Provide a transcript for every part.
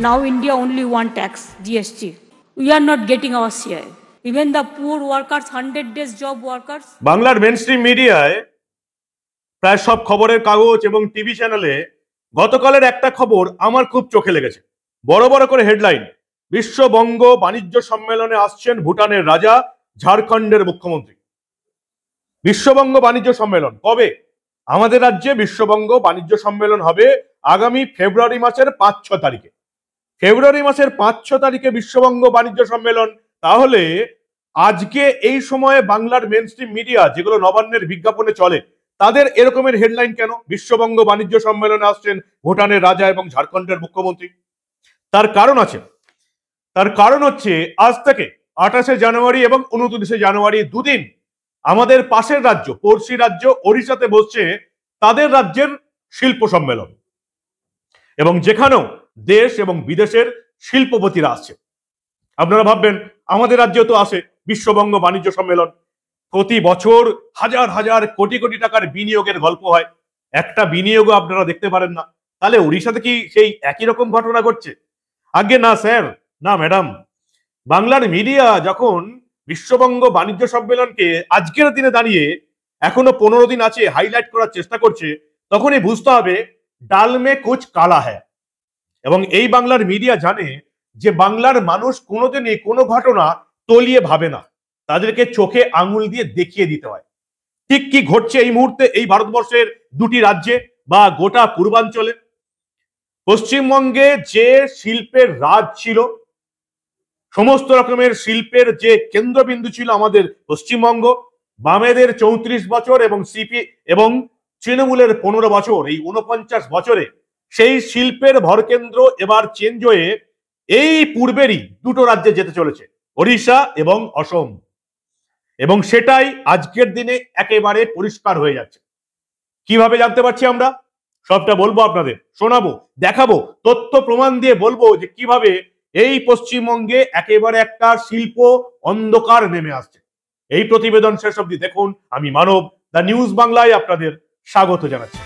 Now India only want tax, GST. We are not getting our share. Even the poor workers, 100 days job workers. বাংলার mainstream মিডিয়ায় প্রায় সব খবরের কাগজ এবং টিভি চ্যানেলে গতকালের একটা খবর আমার খুব চোখে লেগেছে। বড় বড় করে হেডলাইন, বিশ্ববঙ্গ বাণিজ্য সম্মেলনে আসছেন ভুটানের রাজা, ঝাড়খণ্ডের মুখ্যমন্ত্রী। বিশ্ববঙ্গ বাণিজ্য সম্মেলন কবে? আমাদের রাজ্যে বিশ্ববঙ্গ বাণিজ্য সম্মেলন হবে আগামী ফেব্রুয়ারি মাসের 5-6 তারিখে। ফেব্রুয়ারি মাসের 5-6 তারিখে বিশ্ববঙ্গ বাণিজ্য সম্মেলন। তাহলে আজকে এই সময়ে বাংলার মেনস্ট্রিম মিডিয়া যেগুলো নবান্নের বিজ্ঞাপনে চলে, তাদের এরকমের হেডলাইন কেন? বিশ্ববঙ্গ বাণিজ্য সম্মেলনে আসছেন ভুটানের রাজা এবং ঝাড়খণ্ডের মুখ্যমন্ত্রী। তার কারণ আছে। তার কারণ হচ্ছে আজ থেকে 28শে জানুয়ারি এবং 29শে জানুয়ারি দুদিন আমাদের পাশের রাজ্য, পড়শি রাজ্য ওড়িশাতে বসছে তাদের রাজ্যের শিল্প সম্মেলন, এবং যেখানেও দেশ এবং বিদেশের শিল্পপতিরা আসছে। আপনারা ভাববেন আমাদের রাজ্যে তো আসে বিশ্ববঙ্গ বাণিজ্য সম্মেলন, প্রতি বছর হাজার হাজার কোটি কোটি টাকার বিনিয়োগের গল্প হয়, একটা বিনিয়োগও আপনারা দেখতে পারেন না। তাহলে উড়িষ্যাতে কি সেই একই রকম ঘটনা ঘটছে? আগে না স্যার, না ম্যাডাম। বাংলার মিডিয়া যখন বিশ্ববঙ্গ বাণিজ্য সম্মেলনকে আজকের দিনে দাঁড়িয়ে এখনো 15 দিন আছে হাইলাইট করার চেষ্টা করছে, তখনই বুঝতে হবে ডাল মে কুছ কালা হ্যায়। এবং এই বাংলার মিডিয়া জানে যে বাংলার মানুষ কোনোদিনই কোনো ঘটনা তলিয়ে ভাবে না, তাদেরকে চোখে আঙুল দিয়ে দেখিয়ে দিতে হয় ঠিক কি ঘটছে এই মুহূর্তে এই ভারতবর্ষের দুটি রাজ্যে বা গোটা পূর্বাঞ্চলে। পশ্চিমবঙ্গে যে শিল্পের রাজ ছিল, সমস্ত রকমের শিল্পের যে কেন্দ্রবিন্দু ছিল আমাদের পশ্চিমবঙ্গ, বামেদের 34 বছর এবং সিপি এবং তৃণমূলের 15 বছর, এই 49 বছরে সেই শিল্পের ভরকেন্দ্র এবার চেঞ্জ হয়ে এই পূর্বেরই দুটো রাজ্যে যেতে চলেছে, ওড়িশা এবং অসম। এবং সেটাই আজকের দিনে একেবারে পরিষ্কার হয়ে যাচ্ছে। কিভাবে জানতে পারছি আমরা? সবটা বলবো আপনাদের, শোনাবো, দেখাবো, তথ্য প্রমাণ দিয়ে বলবো যে কিভাবে এই পশ্চিমবঙ্গে একেবারে একটা শিল্প অন্ধকার নেমে আসছে। এই প্রতিবেদন শেষ অবধি দেখুন। আমি মানব, দ্য নিউজ বাংলায় আপনাদের স্বাগত জানাচ্ছি।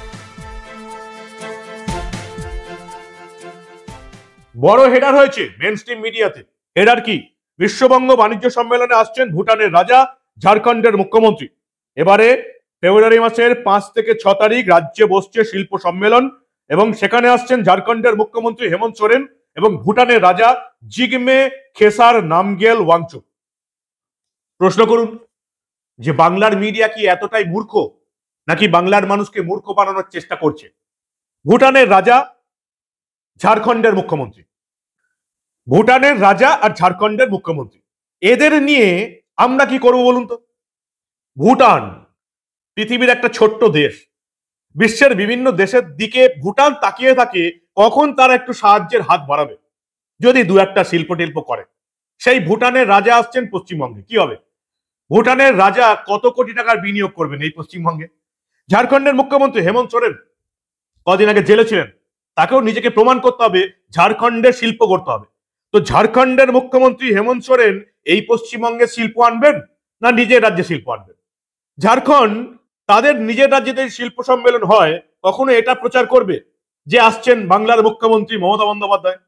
বড় হেডার হয়েছে মেনস্ট্রিম মিডিয়াতে। হেডার কি? বিশ্ববঙ্গ বাণিজ্য সম্মেলনে আসছেন ভুটানের রাজা, ঝাড়খণ্ডের মুখ্যমন্ত্রী। এবারে ফেব্রুয়ারি মাসের 5 থেকে 6 তারিখ রাজ্যে বসছে শিল্প সম্মেলন, এবং সেখানে আসছেন ঝাড়খণ্ডের মুখ্যমন্ত্রী হেমন্ত সোরেন এবং ভুটানের রাজা জিগমে খেসার নামগেল ওয়াংচুক। প্রশ্ন করুন যে বাংলার মিডিয়া কি এতটাই মূর্খ, নাকি বাংলার মানুষকে মূর্খ বানানোর চেষ্টা করছে? ভুটানের রাজা, ঝাড়খণ্ডের মুখ্যমন্ত্রী, ভুটানের রাজা আর ঝাড়খণ্ডের মুখ্যমন্ত্রী, এদের নিয়ে আমরা কি করবো বলুন তো? ভুটান পৃথিবীর একটা ছোট্ট দেশ, বিশ্বের বিভিন্ন দেশের দিকে ভুটান তাকিয়ে থাকে কখন তারা একটু সাহায্যের হাত বাড়াবে, যদি দু একটা শিল্প টিল্প করে। সেই ভুটানের রাজা আসছেন পশ্চিমবঙ্গে, কি হবে? ভুটানের রাজা কত কোটি টাকার বিনিয়োগ করবেন এই পশ্চিমবঙ্গে? ঝাড়খণ্ডের মুখ্যমন্ত্রী হেমন্ত সোরেন কদিন আগে জেলে ছিলেন, তাকেও নিজেকে প্রমাণ করতে হবে, ঝাড়খণ্ডের শিল্প করতে হবে। তো ঝাড়খণ্ডের মুখ্যমন্ত্রী হেমন্ত সোরেন এই পশ্চিমবঙ্গে শিল্প আনবেন না নিজের রাজ্যে শিল্প আনবেন? ঝাড়খণ্ড তাদের নিজের রাজ্যে শিল্প সম্মেলন হয় কখনো এটা প্রচার করবে যে আসছেন বাংলার মুখ্যমন্ত্রী মমতা বন্দ্যোপাধ্যায়?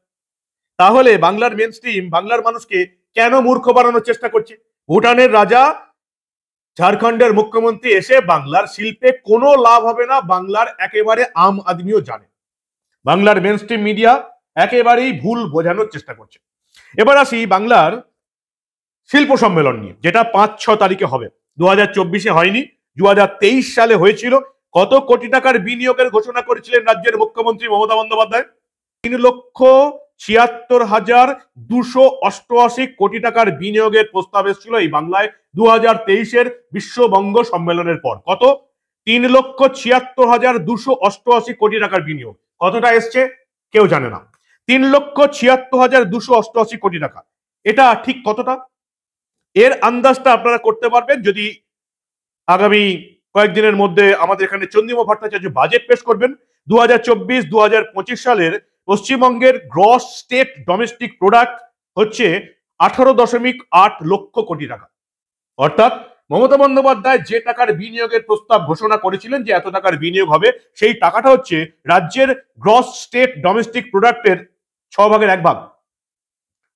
তাহলে বাংলার মেনস্ট্রিম বাংলার মানুষকে কেন মূর্খ বানানোর চেষ্টা করছে? ভুটানের রাজা, ঝাড়খণ্ডের মুখ্যমন্ত্রী এসে বাংলার শিল্পে কোনো লাভ হবে না, বাংলার একেবারে আম আদমিও জানে। বাংলার মেনস্ট্রিম মিডিয়া একেবারেই ভুল বোঝানোর চেষ্টা করছে। এবার আসি বাংলার শিল্প সম্মেলন নিয়ে, যেটা 5-6 তারিখে হবে। 2024-এ হয়নি, 2023 সালে হয়েছিল। কত কোটি টাকার বিনিয়োগের ঘোষণা করেছিলেন রাজ্যের মুখ্যমন্ত্রী মমতা বন্দ্যোপাধ্যায়? 3,76,288 কোটি টাকার বিনিয়োগের প্রস্তাব এসেছিল এই বাংলায় 2023-এর বিশ্ববঙ্গ সম্মেলনের পর। কত? 3,76,288 কোটি টাকার বিনিয়োগ। কতটা এসছে কেউ জানে না। 3,76,288 কোটি টাকা, এটা ঠিক কতটা? এর আন্দাজটা আপনারা করতে পারবেন যদি আগামী কয়েকদিনের মধ্যে আমাদের এখানে চন্দ্রিমা ভট্টাচার্য বাজেট পেশ করবেন। 2024-2025 সালের পশ্চিমবঙ্গের গ্রস স্টেট ডোমেস্টিক প্রোডাক্ট হচ্ছে 18.8 লক্ষ কোটি টাকা। অর্থাৎ মমতা বন্দ্যোপাধ্যায় যে টাকার বিনিয়োগের প্রস্তাব ঘোষণা করেছিলেন যে এত টাকার বিনিয়োগ হবে, সেই টাকাটা হচ্ছে রাজ্যের গ্রস স্টেট ডোমেস্টিক প্রোডাক্টের 6 ভাগের 1 ভাগ।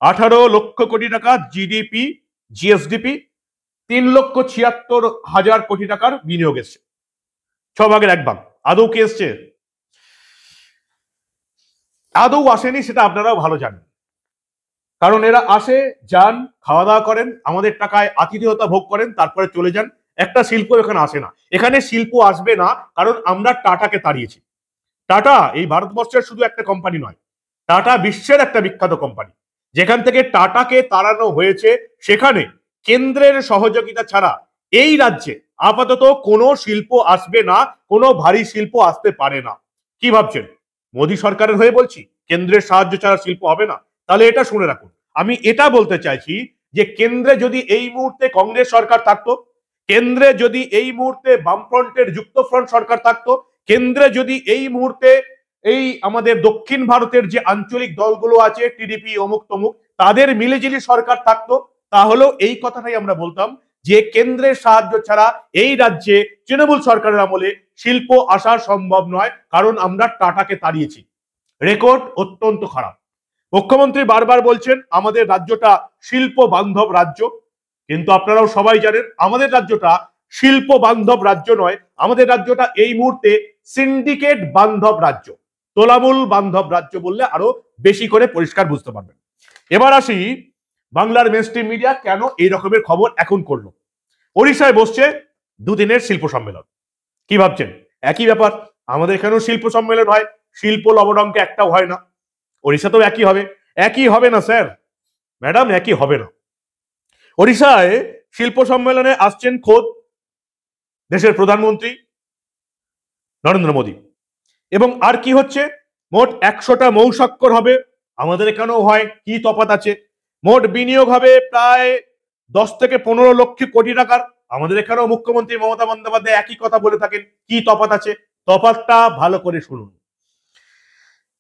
18 লক্ষ কোটি টাকা জিডিপি, জিএসডিপি, 3,76,000 কোটি টাকার বিনিয়োগ এসছে। 6 ভাগের 1 ভাগ। আদৌ কি এসছে? আদৌ আসেনি, সেটা আপনারাও ভালো জানেন। কারণ এরা আসে, যান, খাওয়া দাওয়া করেন, আমাদের টাকায় আতিথেয়তা ভোগ করেন, তারপরে চলে যান। একটা শিল্প এখানে আসে না। এখানে শিল্প আসবে না কারণ আমরা টাটাকে তাড়িয়েছি। টাটা এই ভারতবর্ষের শুধু একটা কোম্পানি নয়, টাটা বিশ্বের একটা বিখ্যাত কোম্পানি। যেখান থেকে টাটাকে তাড়ানো হয়েছে, সেখানে কেন্দ্রের সহযোগিতা ছাড়া এই রাজ্যে আপাতত কোনো শিল্প আসবে না, কোনো ভারী শিল্প আসতে পারে না। কি ভাবছেন? মোদী সরকারের হয়ে বলছি কেন্দ্রের সাহায্য ছাড়া শিল্প হবে না? তাহলে এটা শুনে রাখুন। আমি এটা বলতে চাইছি যে কেন্দ্রে যদি এই মুহূর্তে কংগ্রেস সরকার থাকতো, কেন্দ্রে যদি এই মুহূর্তে বামফ্রন্টের যুক্তফ্রন্ট সরকার থাকতো, কেন্দ্রে যদি এই মুহূর্তে এই আমাদের দক্ষিণ ভারতের যে আঞ্চলিক দলগুলো আছে, টিডিপি, অমুক তমুক, তাদের মিলেঝিলি সরকার থাকতো, তাহলেও এই কথাটাই আমরা বলতাম যে কেন্দ্রের সাহায্য ছাড়া এই রাজ্যে তৃণমূল সরকারের আমলে শিল্প আসা সম্ভব নয়, কারণ আমরা টাটাকে তাড়িয়েছি। রেকর্ড অত্যন্ত খারাপ। মুখ্যমন্ত্রী বারবার বলছেন আমাদের রাজ্যটা শিল্প বান্ধব রাজ্য, কিন্তু আপনারাও সবাই জানেন আমাদের রাজ্যটা শিল্প বান্ধব রাজ্য নয়। আমাদের রাজ্যটা এই মুহূর্তে সিন্ডিকেট বান্ধব রাজ্য, তোলামূল বান্ধব রাজ্য বললে আরো বেশি করে পরিষ্কার বুঝতে পারবেন। এবার আসি বাংলার মেইনস্ট্রিম মিডিয়া কেন এই রকমের খবর এখন করলো। ওড়িশায় বসছে দুদিনের শিল্প সম্মেলন। কি ভাবছেন? একই ব্যাপার, আমাদের এখানেও শিল্প সম্মেলন হয়, শিল্প লবডঙ্কে একটাও হয় না। ওড়িশাতেও একই হবে? একই হবে না স্যার, ম্যাডাম, একই হবে না। ওড়িশায় শিল্প সম্মেলনে আসছেন খোদ দেশের প্রধানমন্ত্রী নরেন্দ্র মোদী। এবং আর কি হচ্ছে, মোট 100টা মৌ স্বাক্ষর হবে। আমাদের এখানেও হয়, কি তফাৎ আছে? মোট বিনিয়োগ হবে প্রায় 10 থেকে 15 লক্ষ কোটি টাকার। আমাদের এখানেও মুখ্যমন্ত্রী মমতা বন্দ্যোপাধ্যায় একই কথা বলে থাকেন। কি তফাৎ আছে? তফাৎটা ভালো করে শুনুন।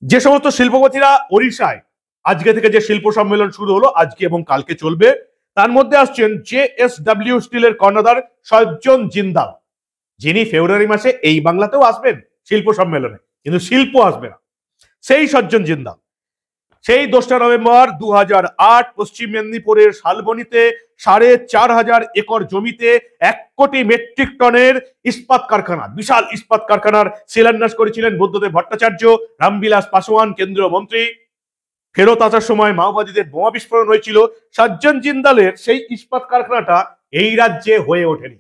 যে সমস্ত শিল্পপতিরা ওড়িশায় আজকে থেকে যে শিল্প সম্মেলন শুরু হলো, আজকে এবং কালকে চলবে, তার মধ্যে আসছেন জেএসডব্লিউ স্টিলের কর্ণধার সজ্জন জিন্দাল, যিনি ফেব্রুয়ারি মাসে এই বাংলাতেও আসবেন শিল্প সম্মেলনে, কিন্তু শিল্প আসবে না। সেই সজ্জন জিন্দাল সেই 2রা নভেম্বর 2008 পশ্চিম মেদিনীপুরের শালবনীতে 4,500 একর জমিতে 1 কোটি মেট্রিক টনের ইস্পাত কারখানা, বিশাল ইস্পাত কারখানার শিলান্যাস করেছিলেন বুদ্ধদেব ভট্টাচার্য, রামবিলাস পাসওয়ান কেন্দ্রীয় মন্ত্রী। ফেরত আসার সময় মাওবাদীদের বোমা বিস্ফোরণ হয়েছিল। সজ্জন জিন্দালের সেই ইস্পাত কারখানাটা এই রাজ্যে হয়ে ওঠেনি।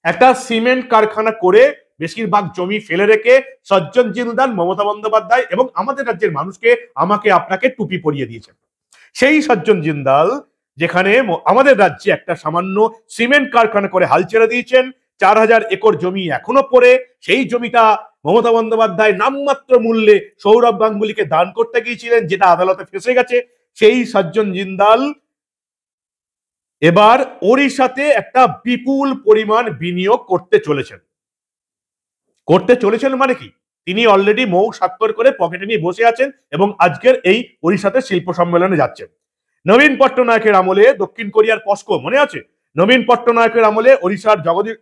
একটা সিমেন্ট কারখানা করে বেশিরভাগ জমি ফেলে রেখে সজ্জন জিন্দাল, মমতা বন্দ্যোপাধ্যায় এবং আমাদের রাজ্যের মানুষকে, আমাকে আপনাকে টুপি পরিয়ে দিয়েছেন। সেই সজ্জন জিন্দাল যেখানে আমাদের রাজ্যে একটা সামান্য সিমেন্ট কারখানা করে হাল ছেড়ে দিয়েছেন, 4,000 একর জমি এখনো পড়ে, সেই জমিটা মমতা বন্দ্যোপাধ্যায় নামমাত্র মূল্যে সৌরভ গাঙ্গুলিকে দান করতে গিয়েছিলেন, যেটা আদালতে ফেঁসে গেছে। সেই সজ্জন জিন্দাল এবার ওড়িশাতে একটা বিপুল পরিমাণ বিনিয়োগ করতে চলেছেন। মানে কি, তিনি অলরেডি মৌ স্বাক্ষর করে পকেটে নিয়ে বসে আছেন এবং আজকের এই ওড়িশাতে শিল্প সম্মেলনে যাচ্ছেন। নবীন পট্টনায়কের আমলে দক্ষিণ কোরিয়ার পস্কো, মনে আছে? নবীন পট্টনায়কের আমলে ওড়িশার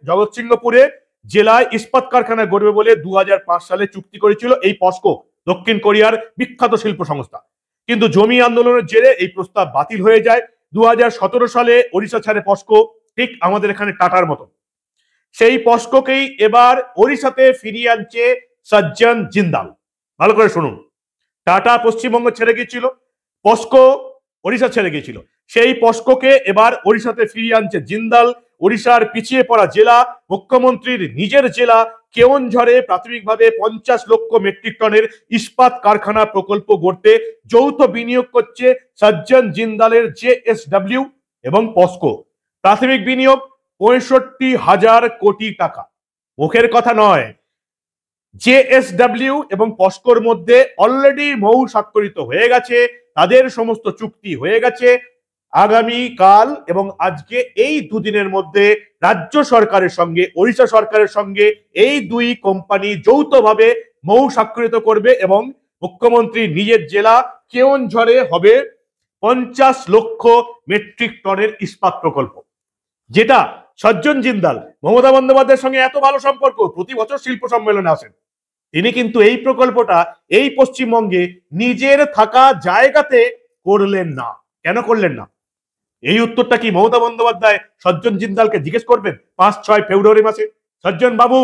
জগৎসিংহপুরে জেলায় ইস্পাত কারখানা গড়বে বলে 2005 সালে চুক্তি করেছিল এই পস্কো, দক্ষিণ কোরিয়ার বিখ্যাত শিল্প সংস্থা। কিন্তু জমি আন্দোলনের জেরে এই প্রস্তাব বাতিল হয়ে যায়। 2017 সালে ওড়িশা ছাড়ে পস্কো, ঠিক আমাদের এখানে টাটার মতো। সেই পস্কোকেই এবার ওড়িশাতে ফিরিয়ে আনছে সজ্জন জিন্দাল। ভালো করে শুনুন, টাটা পশ্চিমবঙ্গ ছেড়ে গিয়েছিল, পস্কো ওড়িশা ছেড়ে গিয়েছিল, সেই পস্কোকে এবার ওড়িশাতে ফিরিয়ে আনছে জিন্দাল। ওড়িশার পিছিয়ে পড়া জেলা, মুখ্যমন্ত্রীর নিজের জেলা কেওনঝড়ে প্রাথমিকভাবে 50 লক্ষ মেট্রিক টনের ইস্পাত কারখানা প্রকল্প গড়তে যৌথ বিনিয়োগ করছে সজ্জন জিন্দালের জেএসডব্লিউ এবং পস্কো। প্রাথমিক বিনিয়োগ 65,000 কোটি টাকা, মুখের কথা নয়। জেএসডব্লিউ এবং পস্কোর মধ্যে অলরেডি মৌ স্বাক্ষরিত হয়ে গেছে, তাদের সমস্ত চুক্তি হয়ে গেছে। আগামী কাল এবং আজকে এই দুদিনের মধ্যে রাজ্য সরকারের সঙ্গে ওড়িশা সরকারের সঙ্গে এই দুই কোম্পানি যৌথভাবে মৌ স্বাক্ষরিত করবে এবং মুখ্যমন্ত্রী নিজের জেলা কেওনঝড়ে হবে 50 লক্ষ মেট্রিক টনের ইস্পাত প্রকল্প, যেটা সজ্জন জিন্দাল, মমতা বন্দ্যোপাধ্যায়ের সঙ্গে এত ভালো সম্পর্ক, প্রতি বছর শিল্প সম্মেলনে আসেন। তিনি কিন্তু এই প্রকল্পটা এই পশ্চিমবঙ্গে নিজের থাকা জায়গাতে করলেন না। কেন করলেন না? এই উত্তরটা কি মমতা বন্দ্যোপাধ্যায় সজ্জন জিন্দালকে জিজ্ঞেস করবেন 5-6 ফেব্রুয়ারি মাসে? সজ্জন বাবু,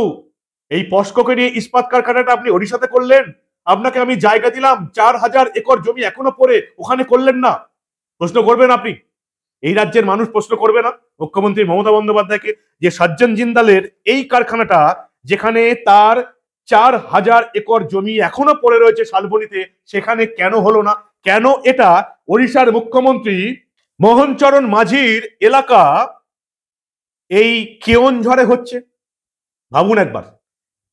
এই পস্কোকে নিয়ে ইস্পাত কারখানাটা আপনি ওড়িশাতে করলেন, আপনাকে আমি জায়গা দিলাম, 4000 একর জমি এখনো পড়ে, ওখানে করলেন না? প্রশ্ন করবেন আপনি? এই রাজ্যের মানুষ প্রশ্ন করবে না মুখ্যমন্ত্রী মমতা বন্দ্যোপাধ্যায়কে যে সজ্জন জিন্দালের এই কারখানাটা, যেখানে তার 4000 একর জমি এখনো পড়ে রয়েছে শালবনীতে, সেখানে কেন হলো না? কেন এটা ওড়িশার মুখ্যমন্ত্রী মোহনচরণ মাঝির এলাকা এই কেওনঝড়ে হচ্ছে? ভাবুন একবার,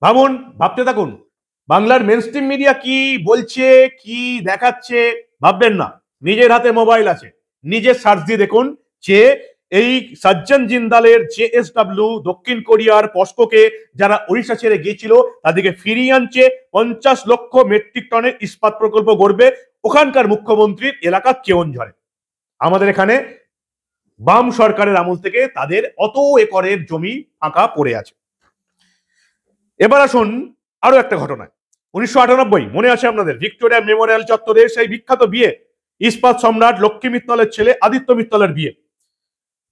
ভাবুন, ভাবতে থাকুন। বাংলার মেনস্ট্রিম মিডিয়া কি বলছে, কি দেখাচ্ছে ভাববেন না। নিজের হাতে মোবাইল আছে, নিজের সার্চ দিয়ে দেখুন যে এই সজ্জন জিন্দালের জেএসডব্লিউ দক্ষিণ কোরিয়ার পস্কোকে যারা ওড়িশা ছেড়ে গিয়েছিল তাদেরকে ফিরিয়ে আনছে, 50 লক্ষ মেট্রিক টনের ইস্পাত প্রকল্প গড়বে ওখানকার মুখ্যমন্ত্রীর এলাকা কেওনঝড়ে। আমাদের এখানে বাম সরকারের আমল থেকে তাদের অত একরের জমি ফাঁকা পড়ে আছে। এবার আসুন আরো একটা ঘটনায়। 1998 মনে আছে আপনাদের, ভিক্টোরিয়া মেমোরিয়াল চত্বরে সেই বিখ্যাত বিয়ে, ইস্পাত সম্রাট লক্ষ্মী মিত্তলের ছেলে আদিত্য মিত্তলের বিয়ে।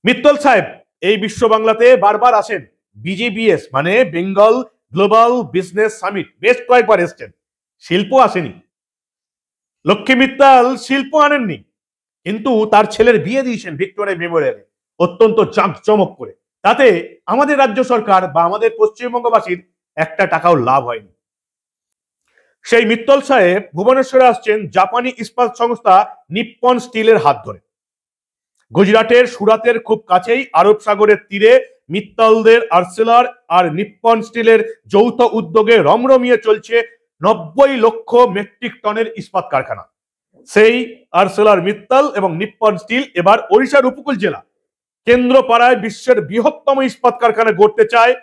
মিত্তল সাহেব এই বিশ্ব বাংলাতে বারবার আসেন, বিজিবিএস মানে বেঙ্গল গ্লোবাল বিজনেস সামিট বেশ কয়েকবার এসছেন, শিল্প আসেনি। লক্ষ্মী মিত্তল শিল্প আনেননি, কিন্তু তার ছেলের বিয়ে দিয়েছেন ভিক্টোরিয়া মেমোরিয়ালে অত্যন্ত জাঁকজমক করে। তাতে আমাদের রাজ্য সরকার বা আমাদের পশ্চিমবঙ্গবাসীর একটা টাকাও লাভ হয়নি। সেই মিত্তল সাহেব ভুবনেশ্বরে আসছেন জাপানি ইস্পাত সংস্থা নিপ্পন স্টিলের হাত ধরে। গুজরাটের সুরাতের খুব কাছেই আরব সাগরের তীরে মিত্তলদের আর্সেলার আর নিপ্পন স্টিলের যৌথ উদ্যোগে রমরমিয়ে চলছে 90 লক্ষ মেট্রিক টনের ইস্পাত কারখানা। সেই আর্সেলার মিত্তল এবং নিপ্পন স্টিল এবার ওড়িশার উপকূল জেলা কেন্দ্রপাড়ায় বিশ্বের বৃহত্তম ইস্পাত কারখানা গড়তে চায়।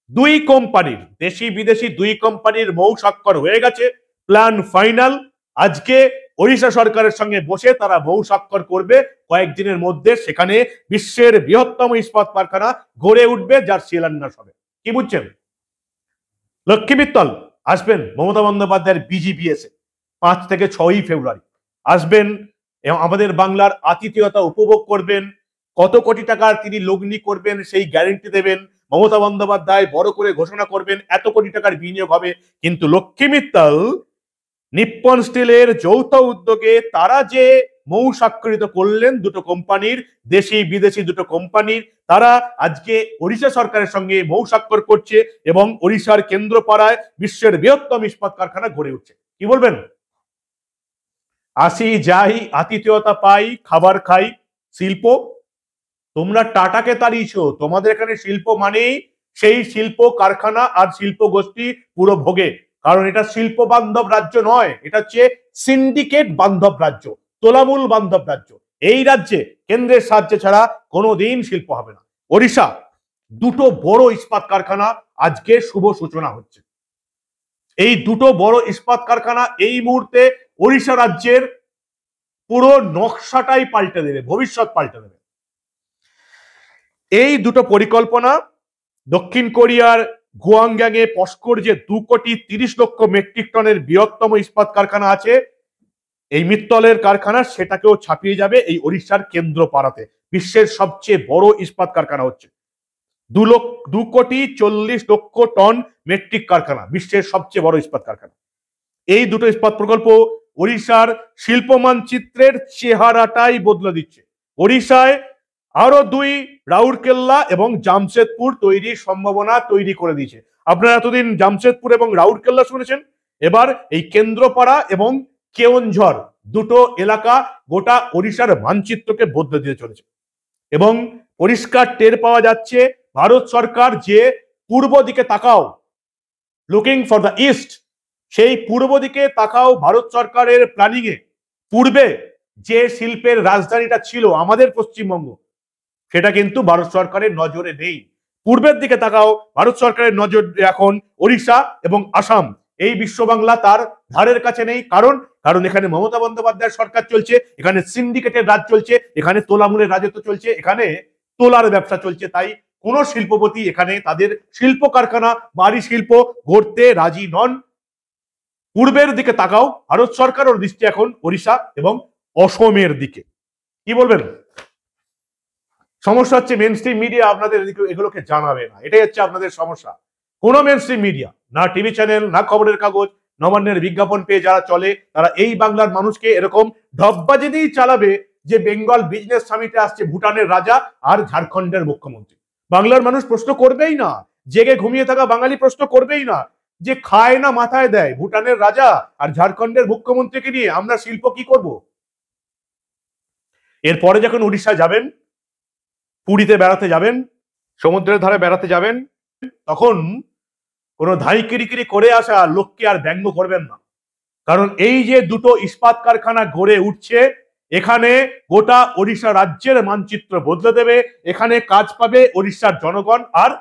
দুই কোম্পানির, দেশি বিদেশি দুই কোম্পানির মৌ স্বাক্ষর হয়ে গেছে, প্ল্যান ফাইনাল। আজকে ওড়িশা সরকারের সঙ্গে বসে তারা মৌ স্বাক্ষর করবে, কয়েকদিনের মধ্যে সেখানে বিশ্বের বৃহত্তম ইস্পাত কারখানা গড়ে উঠবে, যার শিলান্যাস হবে। কি বুঝছেন? লক্ষ্মী মিত্তল আসবেন মমতা বন্দ্যোপাধ্যায়ের বিজিবিএস 5 থেকে 6 ফেব্রুয়ারি আসবেন এবং আমাদের বাংলার আতিথেয়তা উপভোগ করবেন। কত কোটি টাকার তিনি লগ্নি করবেন সেই গ্যারেন্টি দেবেন মমতা বন্দ্যোপাধ্যায়, বড় করে ঘোষণা করবেন এত কোটি টাকার বিনিয়োগ হবে। কিন্তু লক্ষ্মী মিত্তল নিপ্পন স্টিলের যৌথ উদ্যোগে তারা যে মৌ স্বাক্ষরিত করলেন দুটো কোম্পানির, দেশি বিদেশি দুটো কোম্পানির, তারা আজকে ওড়িশা সরকারের সঙ্গে মৌ স্বাক্ষর করছে এবং ওড়িশার কেন্দ্রপাড়ায় বিশ্বের বৃহত্তম ইস্পাত কারখানা গড়ে উঠছে। কি বলবেন? আসি যাই, আতিথেয়তা পাই, খাবার খাই, শিল্প। তোমরা টাটাকে তাড়িয়েছো, তোমাদের এখানে শিল্প মানেই সেই শিল্প কারখানা আর শিল্প গোষ্ঠী পুরো ভোগে। কারণ এটা শিল্প বান্ধব রাজ্য নয়, এটা হচ্ছে সিন্ডিকেট বান্ধব রাজ্য, তোলামূল বান্ধব রাজ্য। এই রাজ্যে কেন্দ্রের সাহায্য ছাড়া কোনোদিন শিল্প হবে না। ওড়িশা দুটো বড় ইস্পাত কারখানা আজকে শুভ সূচনা হচ্ছে। এই দুটো বড় ইস্পাত কারখানা এই মুহূর্তে ওড়িশা রাজ্যের পুরো নকশাটাই পাল্টে দেবে, ভবিষ্যৎ পাল্টে দেবে। এই দুটো পরিকল্পনা, দক্ষিণ কোরিয়ার গুয়াংগ্যাংয়ে পস্কোর যে 2,30,00,000 মেট্রিক টনের বৃহত্তম ইস্পাত কারখানা আছে, এই মিত্তলের কারখানা, সেটাকেও ছাপিয়ে যাবে এই ওড়িশার কেন্দ্রপাড়াতে। বিশ্বের সবচেয়ে বড় ইস্পাত কারখানা হচ্ছে 2,40,00,000 টন মেট্রিক কারখানা, বিশ্বের সবচেয়ে বড় ইস্পাত কারখানা। এই দুটো ইস্পাত প্রকল্প ওড়িশার শিল্প মানচিত্রের চেহারাটাই বদলে দিচ্ছে। ওড়িশায় আরো 2 রাউরকেল্লা এবং জামশেদপুর তৈরির সম্ভাবনা তৈরি করে দিয়েছে। আপনারা এতদিন জামশেদপুর এবং রাউরকেল্লা শুনেছেন, এবার এই কেন্দ্রপাড়া এবং কেওনঝড় দুটো এলাকা গোটা ওড়িশার মানচিত্রকে বদলে দিতে চলেছে। এবং পরিষ্কার টের পাওয়া যাচ্ছে ভারত সরকার যে পূর্ব দিকে তাকাও, লুকিং ফর দ্য ইস্ট, সেই পূর্ব দিকে তাকাও ভারত সরকারের প্ল্যানিং এ পূর্বে যে শিল্পের রাজধানীটা ছিল আমাদের পশ্চিমবঙ্গ, সেটা কিন্তু ভারত সরকারের নজরে নেই। পূর্বের দিকে তাকাও, ভারত সরকারের নজর এখন ওড়িশা এবং আসাম। এই বিশ্ব বাংলা তার ধারের কাছে নেই। কারণ এখানে মমতা বন্দ্যোপাধ্যায়ের সরকার চলছে, এখানে সিন্ডিকেটের রাজ চলছে, এখানে তোলামূলের রাজত্ব চলছে, এখানে তোলার ব্যবসা চলছে। তাই কোন শিল্পপতি এখানে তাদের শিল্প কারখানা, বাড়ি শিল্প গড়তে রাজি নন। পূর্বের দিকে তাকাও, ভারত সরকারের দৃষ্টি এখন ওড়িশা এবং অসমের দিকে। কি বলবেন? সমস্যা হচ্ছে মেন স্ট্রিম মিডিয়া আপনাদের এগুলোকে জানাবে না, এটাই হচ্ছে আপনাদের সমস্যা। কোন মেন স্ট্রিম মিডিয়া, না টিভি চ্যানেল, না খবরের কাগজ, নবান্নের বিজ্ঞাপন পেয়ে যারা চলে, তারা এই বাংলার মানুষকে এরকম ঢপবাজি দিয়েই চালাবে যে বেঙ্গল বিজনেস সামিটে আসছে ভুটানের রাজা আর ঝাড়খণ্ডের মুখ্যমন্ত্রী। বাংলার মানুষ প্রশ্ন করবেই না, জেগে ঘুমিয়ে থাকা বাঙালি প্রশ্ন করবেই না যে খায় না মাথায় দেয় ভুটানের রাজা আর ঝাড়খণ্ডের মুখ্যমন্ত্রীকে নিয়ে আমরা শিল্প কি করব। এরপরে যখন উড়িষ্যা যাবেন, পুরীতে বেড়াতে যাবেন, সমুদ্রের ধারে বেড়াতে যাবেন, তখন কোনো ধাই কিরিকিরি করে আসা লোককে আর ব্যঙ্গ করবেন না। কারণ এই যে দুটো ইস্পাত কারখানা গড়ে উঠছে, এখানে গোটা ওড়িশা রাজ্যের মানচিত্র বদলে দেবে। এখানে কাজ পাবে ওড়িশার জনগণ। আর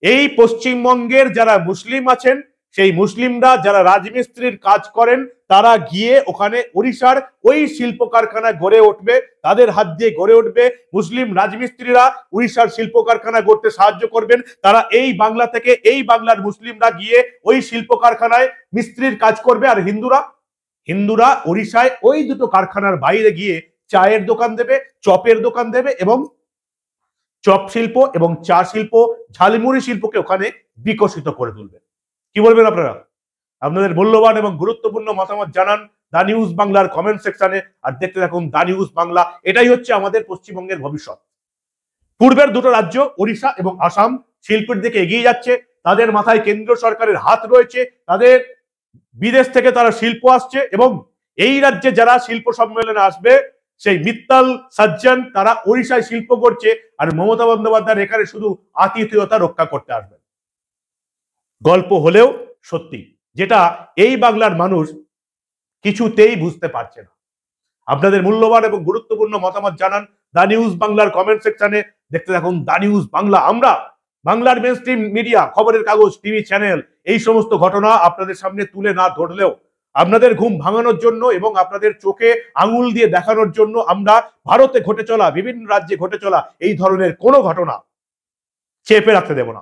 এই পশ্চিমবঙ্গের যারা মুসলিম আছেন, সেই মুসলিমরা যারা রাজমিস্ত্রির কাজ করেন, তারা গিয়ে ওখানে ওড়িশার ওই শিল্প কারখানা গড়ে উঠবে, তাদের হাত দিয়ে গড়ে উঠবে। মুসলিম রাজমিস্ত্রিরা উড়িষ্যার শিল্প কারখানা গড়তে সাহায্য করবেন। তারা এই বাংলা থেকে, এই বাংলার মুসলিমরা গিয়ে ওই শিল্প কারখানায় মিস্ত্রির কাজ করবে। আর হিন্দুরা ওড়িশায় ওই দুটো কারখানার বাইরে গিয়ে চায়ের দোকান দেবে, চপের দোকান দেবে এবং চপ শিল্প এবং চা শিল্প, ঝালমুড়ি শিল্পকে ওখানে বিকশিত করে তুলবে। কি বলবেন আপনারা? আপনাদের মূল্যবান এবং গুরুত্বপূর্ণ মতামত জানান দা নিউজ বাংলার কমেন্ট সেকশনে। আর দেখতে থাকুন দা নিউজ বাংলা। এটাই হচ্ছে আমাদের পশ্চিমবঙ্গের ভবিষ্যৎ। পূর্বের দুটো রাজ্য ওড়িশা এবং আসাম শিল্পের দিকে এগিয়ে যাচ্ছে, তাদের মাথায় কেন্দ্র সরকারের হাত রয়েছে, তাদের বিদেশ থেকে তারা শিল্প আসছে এবং এই রাজ্যে যারা শিল্প সম্মেলনে আসবে, সেই মিত্তাল সজ্জন তারা ওড়িশায় শিল্প করছে, আর মমতা বন্দ্যোপাধ্যায় এখানে শুধু আতিথেয়তা রক্ষা করতে আসবেন। গল্প হলেও সত্যি, যেটা এই বাংলার মানুষ কিছুতেই বুঝতে পারছে না। আপনাদের মূল্যবান এবং গুরুত্বপূর্ণ মতামত জানান দা নিউজ বাংলার কমেন্ট সেকশনে। দেখতে থাকুন দা নিউজ বাংলা। আমরা বাংলার মেইনস্ট্রিম মিডিয়া, খবরের কাগজ, টিভি চ্যানেল এই সমস্ত ঘটনা আপনাদের সামনে তুলে না ধরলেও আপনাদের ঘুম ভাঙানোর জন্য এবং আপনাদের চোখে আঙুল দিয়ে দেখানোর জন্য আমরা ভারতে ঘটে চলা, বিভিন্ন রাজ্যে ঘটে চলা এই ধরনের কোনো ঘটনা চেপে রাখতে দেব না।